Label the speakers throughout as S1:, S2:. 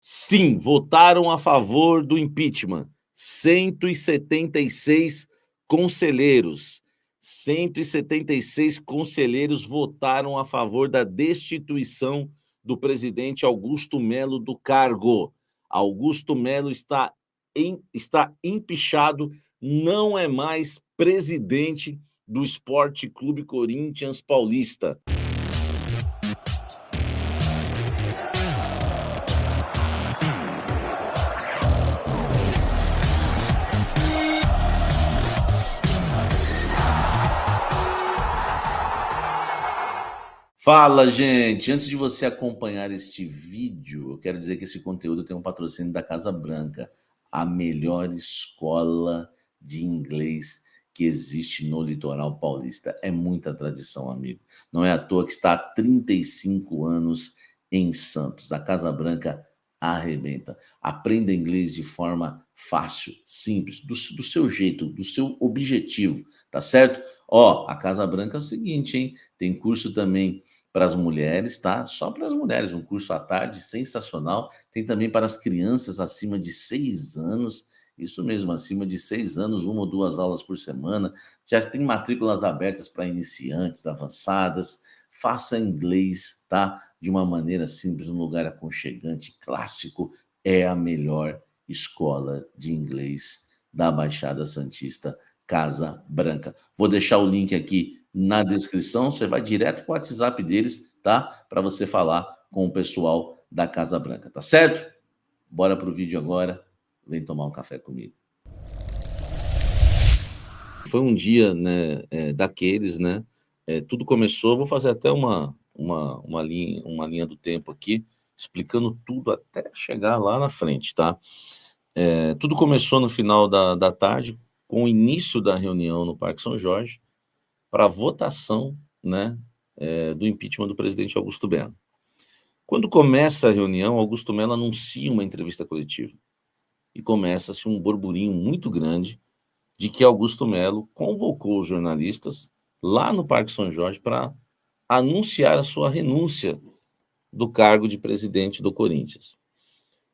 S1: Sim, votaram a favor do impeachment. 176 conselheiros. 176 conselheiros votaram a favor da destituição do presidente Augusto Melo do cargo. Augusto Melo está empichado, não é mais presidente do Esporte Clube Corinthians Paulista. Fala, gente! Antes de você acompanhar este vídeo, eu quero dizer que esse conteúdo tem um patrocínio da Casa Branca, a melhor escola de inglês que existe no litoral paulista. É muita tradição, amigo. Não é à toa que está há 35 anos em Santos. A Casa Branca arrebenta. Aprenda inglês de forma fácil, simples, do seu jeito, do seu objetivo, tá certo? Ó, a Casa Branca é o seguinte, hein? Tem curso também para as mulheres, tá? Só para as mulheres, um curso à tarde sensacional. Tem também para as crianças acima de 6 anos, isso mesmo, acima de 6 anos, 1 ou 2 aulas por semana. Já tem matrículas abertas para iniciantes, avançadas. Faça inglês, tá? De uma maneira simples, num lugar aconchegante, clássico. É a melhor escola de inglês da Baixada Santista, Casa Branca. Vou deixar o link aqui na descrição, você vai direto para o WhatsApp deles, tá? Para você falar com o pessoal da Casa Branca, tá certo? Bora pro vídeo agora, vem tomar um café comigo. Foi um dia, né, daqueles, né? Tudo começou, vou fazer até uma linha do tempo aqui, explicando tudo até chegar lá na frente, tá? Tudo começou no final da tarde, com o início da reunião no Parque São Jorge, para votação, né, do impeachment do presidente Augusto Melo. Quando começa a reunião, Augusto Melo anuncia uma entrevista coletiva e começa-se um burburinho muito grande de que Augusto Melo convocou os jornalistas lá no Parque São Jorge para anunciar a sua renúncia do cargo de presidente do Corinthians.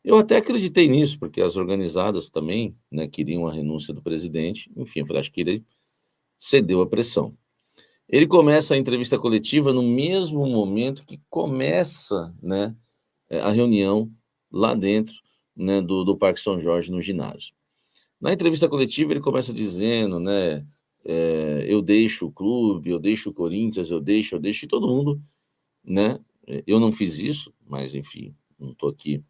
S1: Eu até acreditei nisso, porque as organizadas também, né, queriam a renúncia do presidente. Enfim, eu falei, acho que ele cedeu à pressão. Ele começa a entrevista coletiva no mesmo momento que começa, né, a reunião lá dentro, né, do Parque São Jorge, no ginásio. Na entrevista coletiva, ele começa dizendo, né, eu deixo o clube, eu deixo o Corinthians, eu deixo, e todo mundo, né, eu não fiz isso, mas, enfim, não estou aqui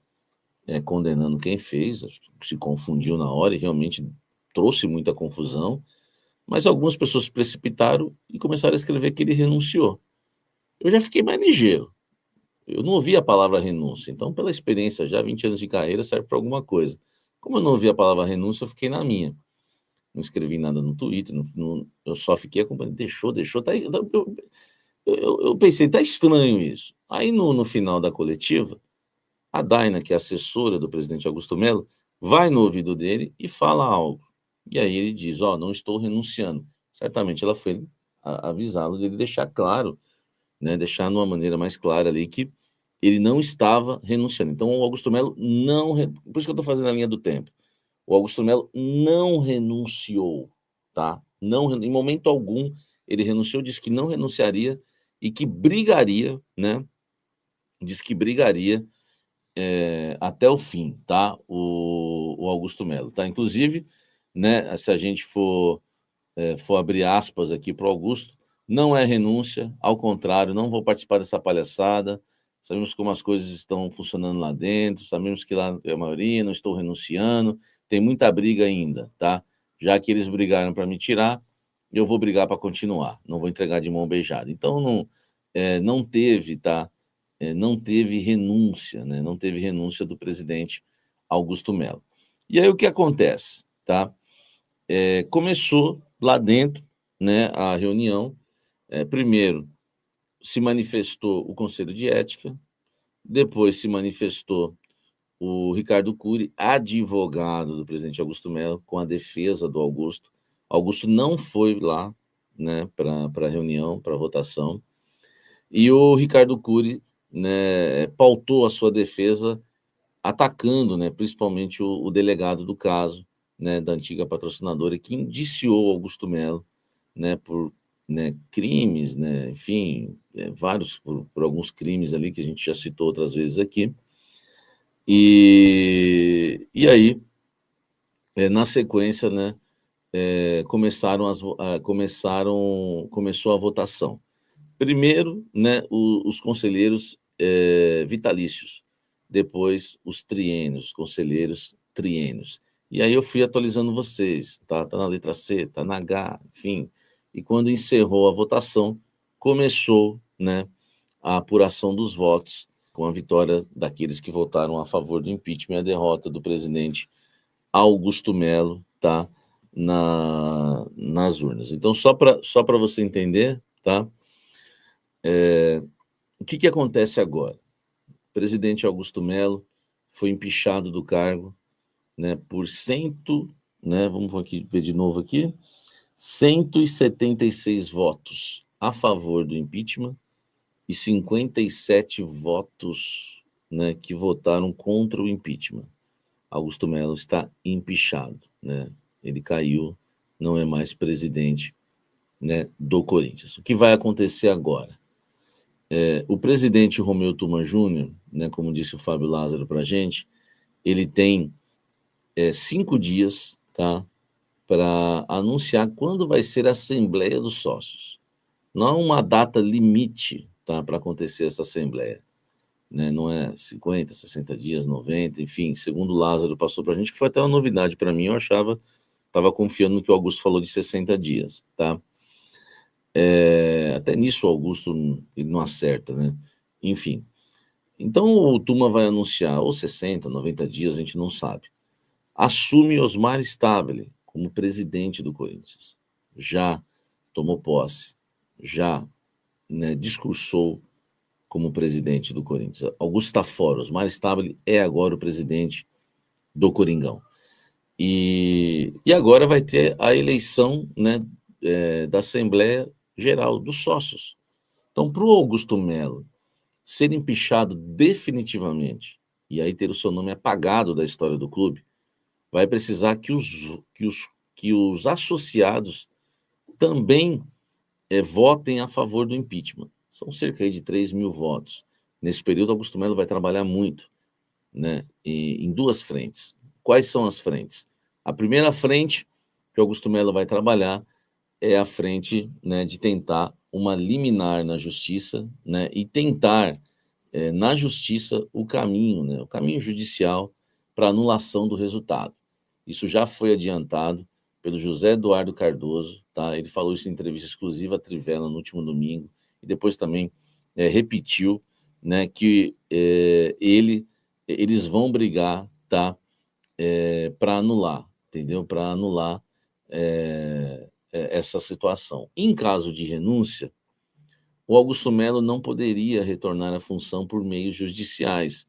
S1: condenando quem fez, acho que se confundiu na hora e realmente trouxe muita confusão, mas algumas pessoas se precipitaram e começaram a escrever que ele renunciou. Eu já fiquei mais ligeiro. Eu não ouvi a palavra renúncia, então, pela experiência, já 20 anos de carreira, serve para alguma coisa. Como eu não ouvi a palavra renúncia, eu fiquei na minha. Não escrevi nada no Twitter, eu só fiquei acompanhando. Deixou, tá, eu pensei, tá estranho isso. Aí, no final da coletiva, a Daina, que é assessora do presidente Augusto Melo, vai no ouvido dele e fala algo. E aí ele diz, não estou renunciando. Certamente ela foi avisá-lo dele deixar claro, né, deixar de uma maneira mais clara ali que ele não estava renunciando. Então, o Augusto Melo não... Por isso que eu estou fazendo a linha do tempo. O Augusto Melo não renunciou, tá? Não, em momento algum ele renunciou, disse que não renunciaria e que brigaria, né? Diz que brigaria até o fim, tá? O Augusto Melo, tá? Inclusive, né, se a gente for abrir aspas aqui para o Augusto, não é renúncia, ao contrário, não vou participar dessa palhaçada, sabemos como as coisas estão funcionando lá dentro, sabemos que lá é a maioria, não estou renunciando, tem muita briga ainda, tá? Já que eles brigaram para me tirar, eu vou brigar para continuar, não vou entregar de mão beijada. Então, não teve, tá? Não teve renúncia, né? Não teve renúncia do presidente Augusto Melo. E aí o que acontece, tá? Começou lá dentro, né, a reunião. Primeiro se manifestou o Conselho de Ética, depois se manifestou o Ricardo Cury, advogado do presidente Augusto Melo, com a defesa do Augusto. Augusto não foi lá, né, para a reunião, para a votação, e o Ricardo Cury, né, pautou a sua defesa atacando, né, principalmente o delegado do caso, né, da antiga patrocinadora, que indiciou Augusto Melo, né, por, né, crimes, né, enfim, vários, por alguns crimes ali que a gente já citou outras vezes aqui. E aí, na sequência, né, começou a votação. Primeiro, né, os conselheiros vitalícios, depois os triênios, os conselheiros triênios. E aí eu fui atualizando vocês, tá na letra C, tá na H, enfim. E quando encerrou a votação, começou, né, a apuração dos votos, com a vitória daqueles que votaram a favor do impeachment e a derrota do presidente Augusto Melo, tá, nas urnas. Então, só para você entender, tá, o que acontece agora? O presidente Augusto Melo foi empichado do cargo, né, por né, vamos aqui, ver de novo aqui, 176 votos a favor do impeachment e 57 votos, né, que votaram contra o impeachment. Augusto Melo está empichado, né? Ele caiu, não é mais presidente, né, do Corinthians. O que vai acontecer agora? O presidente Romeu Tuma Júnior, né, como disse o Fábio Lázaro para a gente, ele tem 5 dias, tá, para anunciar quando vai ser a Assembleia dos Sócios. Não há uma data limite, tá, para acontecer essa Assembleia. Né? Não é 50, 60 dias, 90, enfim, segundo o Lázaro passou para a gente, que foi até uma novidade para mim, eu estava confiando no que o Augusto falou de 60 dias, tá? Até nisso o Augusto ele não acerta, né? Enfim. Então o Tuma vai anunciar ou 60, 90 dias, a gente não sabe. Assume Osmar Stabile como presidente do Corinthians. Já tomou posse, já, né, discursou como presidente do Corinthians. Augusto está fora, Osmar Stabile é agora o presidente do Coringão. E agora vai ter a eleição, né, da Assembleia Geral dos Sócios. Então, para o Augusto Melo ser empichado definitivamente, e aí ter o seu nome apagado da história do clube, vai precisar que os associados também votem a favor do impeachment. São cerca de 3 mil votos. Nesse período, Augusto Melo vai trabalhar muito, né, em 2 frentes. Quais são as frentes? A primeira frente que Augusto Melo vai trabalhar é a frente, né, de tentar uma liminar na justiça, né, e tentar, na justiça, o caminho judicial para anulação do resultado. Isso já foi adiantado pelo José Eduardo Cardoso, tá? Ele falou isso em entrevista exclusiva à Trivela no último domingo, e depois também repetiu, né, que eles vão brigar, tá, para anular, entendeu? Para anular essa situação. Em caso de renúncia, o Augusto Melo não poderia retornar à função por meios judiciais,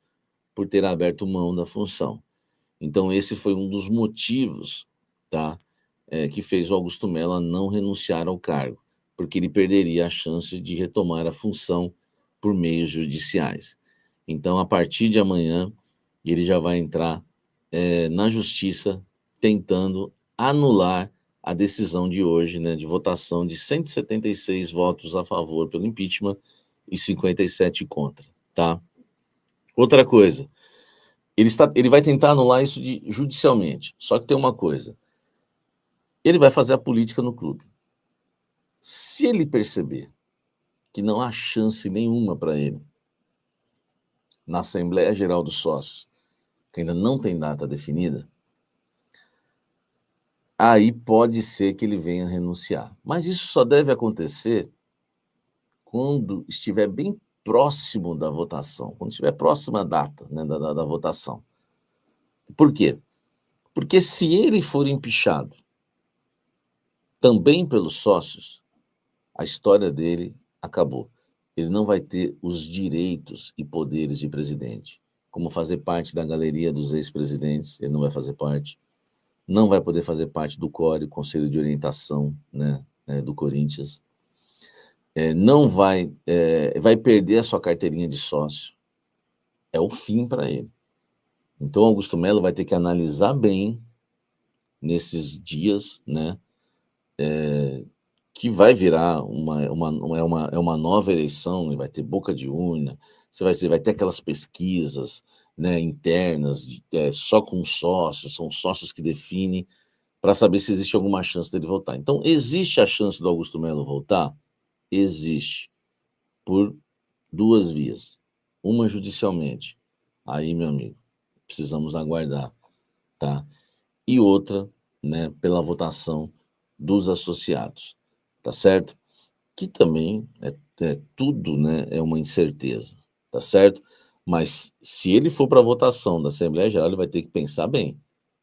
S1: por ter aberto mão da função. Então, esse foi um dos motivos, tá, que fez o Augusto Melo não renunciar ao cargo, porque ele perderia a chance de retomar a função por meios judiciais. Então, a partir de amanhã, ele já vai entrar na justiça tentando anular a decisão de hoje, né, de votação de 176 votos a favor pelo impeachment e 57 contra, tá? Outra coisa, ele vai tentar anular isso judicialmente, só que tem uma coisa, ele vai fazer a política no clube. Se ele perceber que não há chance nenhuma para ele na Assembleia Geral dos Sócios, que ainda não tem data definida, aí pode ser que ele venha renunciar. Mas isso só deve acontecer quando estiver bem próximo da votação, quando estiver próxima a data, né, da votação. Por quê? Porque se ele for empichado também pelos sócios, a história dele acabou. Ele não vai ter os direitos e poderes de presidente, como fazer parte da galeria dos ex-presidentes, ele não vai fazer parte, não vai poder fazer parte do CORE, Conselho de Orientação, né, do Corinthians, não vai perder a sua carteirinha de sócio. É o fim para ele. Então, Augusto Melo vai ter que analisar bem nesses dias, né, que vai virar uma nova eleição, e vai ter boca de urna, vai ter aquelas pesquisas, né, internas, só com sócios, são sócios que definem, para saber se existe alguma chance dele voltar. Então, existe a chance do Augusto Melo voltar? Existe, por duas vias. Uma judicialmente, aí, meu amigo, precisamos aguardar, tá? E outra, né, pela votação dos associados, tá certo? Que também é tudo, né, é uma incerteza, tá certo? Mas se ele for para a votação da Assembleia Geral, ele vai ter que pensar bem,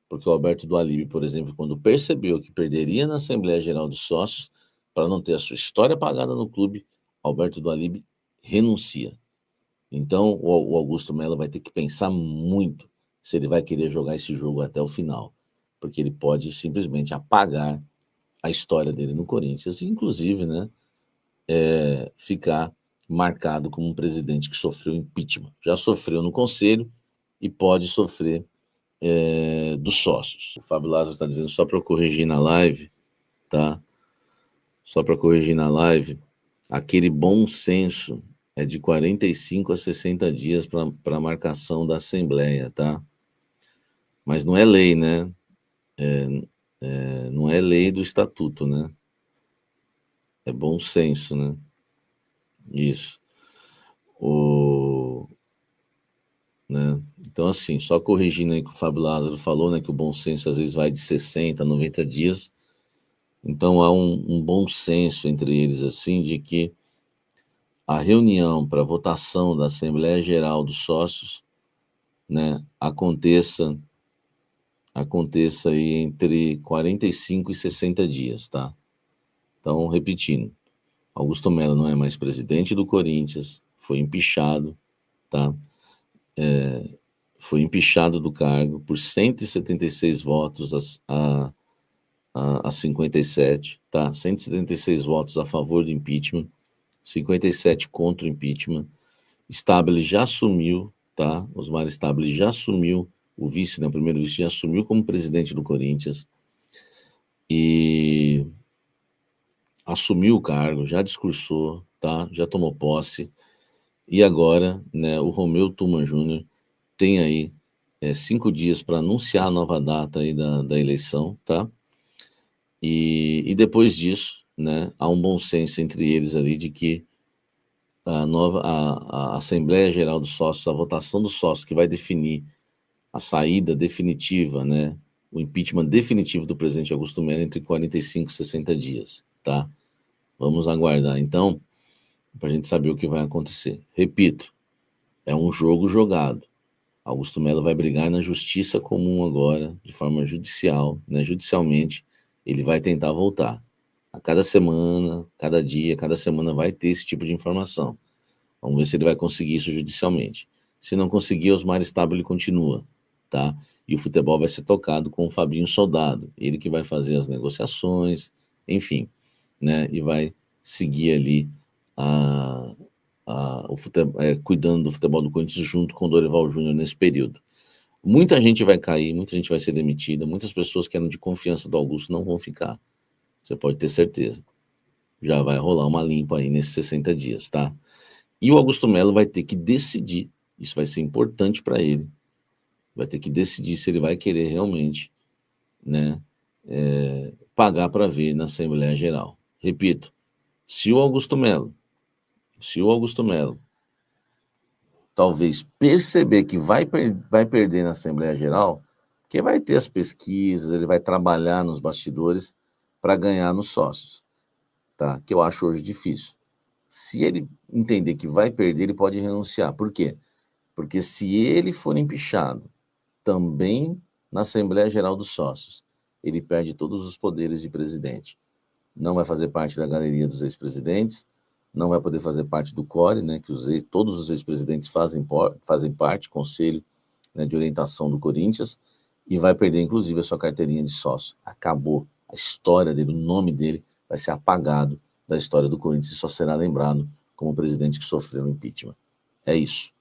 S1: porque o Alberto do Alibe, por exemplo, quando percebeu que perderia na Assembleia Geral dos Sócios, para não ter a sua história apagada no clube, Alberto do Alibe renuncia. Então, o Augusto Melo vai ter que pensar muito se ele vai querer jogar esse jogo até o final, porque ele pode simplesmente apagar a história dele no Corinthians, inclusive, né, ficar marcado como um presidente que sofreu impeachment. Já sofreu no Conselho e pode sofrer dos sócios. O Fábio Lázaro está dizendo, só para corrigir na live, tá? Só para corrigir na live, aquele bom senso é de 45 a 60 dias para marcação da Assembleia, tá? Mas não é lei, né? Não é lei do Estatuto, né? É bom senso, né? Isso. Né? Então, assim, só corrigindo aí que o Fábio Lázaro falou, né? Que o bom senso às vezes vai de 60 a 90 dias. Então, há um bom senso entre eles, assim, de que a reunião para votação da Assembleia Geral dos Sócios, né, aconteça aí entre 45 e 60 dias, tá? Então, repetindo, Augusto Melo não é mais presidente do Corinthians, foi empichado, tá? Foi empichado do cargo por 176 votos a 57, tá? 176 votos a favor do impeachment, 57 contra o impeachment. Stabile já assumiu, tá? Osmar Stabile já assumiu, o vice, né, o primeiro vice já assumiu como presidente do Corinthians e assumiu o cargo, já discursou, tá? Já tomou posse. E agora, né, o Romeu Tuma Júnior tem aí 5 dias para anunciar a nova data aí da eleição, tá? E depois disso, né, há um bom senso entre eles ali de que a Assembleia Geral dos Sócios, a votação dos sócios que vai definir a saída definitiva, né, o impeachment definitivo do presidente Augusto Melo entre 45 e 60 dias, tá? Vamos aguardar, então, para a gente saber o que vai acontecer. Repito, é um jogo jogado. Augusto Melo vai brigar na justiça comum agora, de forma judicial, né, judicialmente, ele vai tentar voltar. A cada semana, cada dia, cada semana vai ter esse tipo de informação. Vamos ver se ele vai conseguir isso judicialmente. Se não conseguir, Osmar Stabile continua, tá? E o futebol vai ser tocado com o Fabinho Soldado, ele que vai fazer as negociações, enfim, né? E vai seguir ali cuidando do futebol do Corinthians junto com o Dorival Júnior nesse período. Muita gente vai cair, muita gente vai ser demitida, muitas pessoas que eram de confiança do Augusto não vão ficar. Você pode ter certeza. Já vai rolar uma limpa aí nesses 60 dias, tá? E o Augusto Melo vai ter que decidir, isso vai ser importante para ele, vai ter que decidir se ele vai querer realmente, né, pagar para ver na Assembleia Geral. Repito, se o Augusto Melo talvez perceber que vai perder na Assembleia Geral, porque vai ter as pesquisas, ele vai trabalhar nos bastidores para ganhar nos sócios, tá? Que eu acho hoje difícil. Se ele entender que vai perder, ele pode renunciar. Por quê? Porque se ele for empichado também na Assembleia Geral dos Sócios, ele perde todos os poderes de presidente. Não vai fazer parte da galeria dos ex-presidentes, não vai poder fazer parte do CORE, né, que todos os ex-presidentes fazem parte, conselho, né, de orientação do Corinthians, e vai perder, inclusive, a sua carteirinha de sócio. Acabou. A história dele, o nome dele vai ser apagado da história do Corinthians e só será lembrado como o presidente que sofreu o impeachment. É isso.